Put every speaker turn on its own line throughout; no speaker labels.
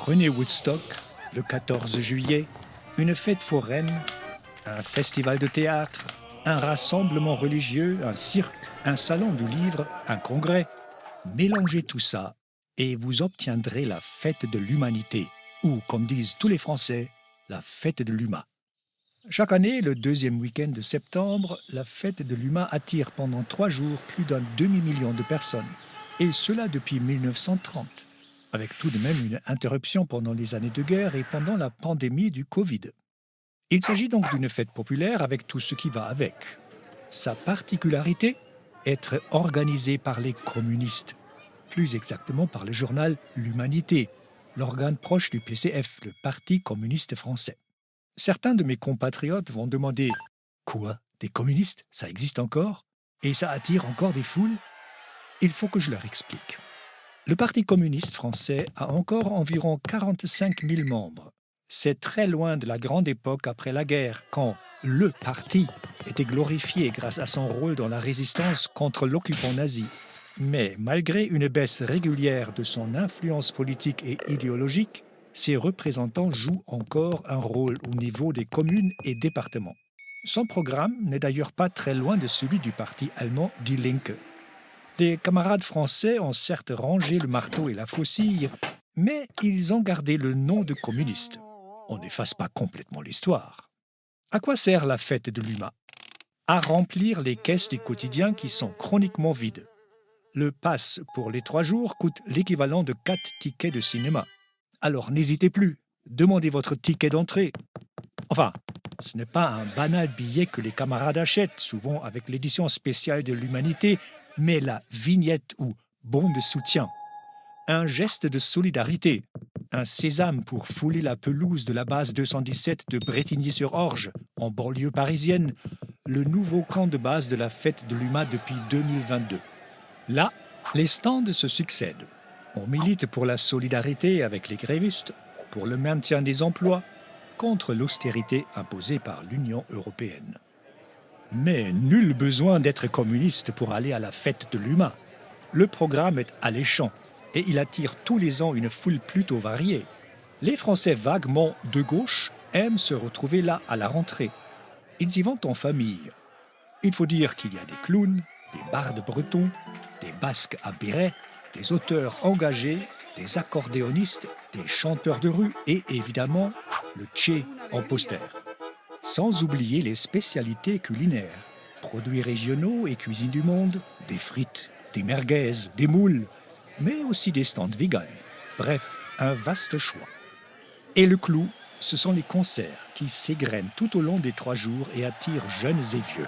Prenez Woodstock, le 14 juillet, une fête foraine, un festival de théâtre, un rassemblement religieux, un cirque, un salon du livre, un congrès. Mélangez tout ça et vous obtiendrez la fête de l'humanité, ou, comme disent tous les Français, la fête de l'UMA. Chaque année, le deuxième week-end de septembre, la fête de l'UMA attire pendant 3 jours plus d'un demi-million de personnes, et cela depuis 1930, avec tout de même une interruption pendant les années de guerre et pendant la pandémie du Covid. Il s'agit donc d'une fête populaire avec tout ce qui va avec. Sa particularité, être organisée par les communistes, plus exactement par le journal L'Humanité, l'organe proche du PCF, le Parti communiste français. Certains de mes compatriotes vont demander « Quoi? Des communistes? Ça existe encore? Et ça attire encore des foules ?» Il faut que je leur explique. Le Parti communiste français a encore environ 45 000 membres. C'est très loin de la grande époque après la guerre, quand le parti était glorifié grâce à son rôle dans la résistance contre l'occupant nazi. Mais malgré une baisse régulière de son influence politique et idéologique, ses représentants jouent encore un rôle au niveau des communes et départements. Son programme n'est d'ailleurs pas très loin de celui du parti allemand Die Linke. Les camarades français ont certes rangé le marteau et la faucille, mais ils ont gardé le nom de communistes. On n'efface pas complètement l'histoire. À quoi sert la fête de l'UMA? À remplir les caisses du quotidien qui sont chroniquement vides. Le pass pour les 3 jours coûte l'équivalent de 4 tickets de cinéma. Alors n'hésitez plus, demandez votre ticket d'entrée. Enfin, ce n'est pas un banal billet que les camarades achètent, souvent avec l'édition spéciale de l'Humanité, mais la vignette ou bon de soutien. Un geste de solidarité, un sésame pour fouler la pelouse de la base 217 de Brétigny-sur-Orge, en banlieue parisienne, le nouveau camp de base de la fête de l'UMA depuis 2022. Là, les stands se succèdent. On milite pour la solidarité avec les grévistes, pour le maintien des emplois, contre l'austérité imposée par l'Union européenne. Mais nul besoin d'être communiste pour aller à la fête de l'UMA. Le programme est alléchant et il attire tous les ans une foule plutôt variée. Les Français vaguement de gauche aiment se retrouver là à la rentrée. Ils y vont en famille. Il faut dire qu'il y a des clowns, des bardes bretons, des basques à béret, des auteurs engagés, des accordéonistes, des chanteurs de rue et évidemment le Tché en poster. Sans oublier les spécialités culinaires, produits régionaux et cuisine du monde, des frites, des merguez, des moules, mais aussi des stands véganes. Bref, un vaste choix. Et le clou, ce sont les concerts qui s'égrènent tout au long des 3 jours et attirent jeunes et vieux.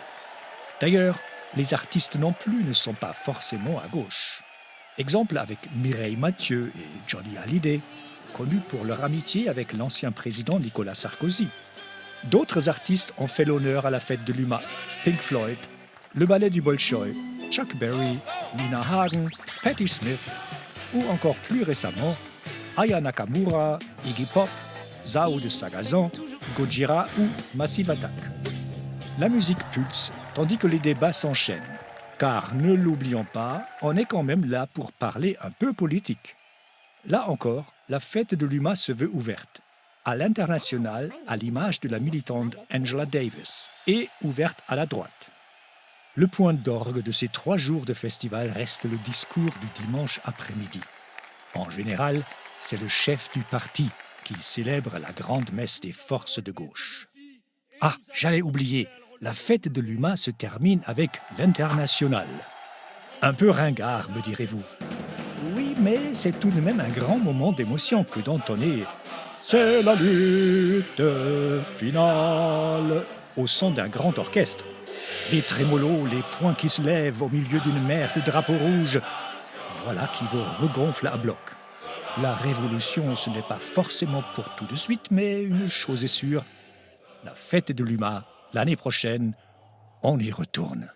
D'ailleurs, les artistes non plus ne sont pas forcément à gauche. Exemple avec Mireille Mathieu et Johnny Hallyday, connus pour leur amitié avec l'ancien président Nicolas Sarkozy. D'autres artistes ont fait l'honneur à la fête de l'UMA, Pink Floyd, le ballet du Bolchoï, Chuck Berry, Nina Hagen, Patti Smith, ou encore plus récemment, Aya Nakamura, Iggy Pop, Zao de Sagazan, Gojira ou Massive Attack. La musique pulse, tandis que les débats s'enchaînent. Car, ne l'oublions pas, on est quand même là pour parler un peu politique. Là encore, la fête de l'UMA se veut ouverte. À l'international, à l'image de la militante Angela Davis, et ouverte à la droite. Le point d'orgue de ces 3 jours de festival reste le discours du dimanche après-midi. En général, c'est le chef du parti qui célèbre la grande messe des forces de gauche. Ah, j'allais oublier, la fête de l'UMA se termine avec l'international. Un peu ringard, me direz-vous. Oui, mais c'est tout de même un grand moment d'émotion que d'entonner « C'est la lutte finale » au son d'un grand orchestre. Les trémolos, les poings qui se lèvent au milieu d'une mer de drapeaux rouges, voilà qui vous regonfle à bloc. La révolution, ce n'est pas forcément pour tout de suite, mais une chose est sûre, la fête de l'UMA, l'année prochaine, on y retourne.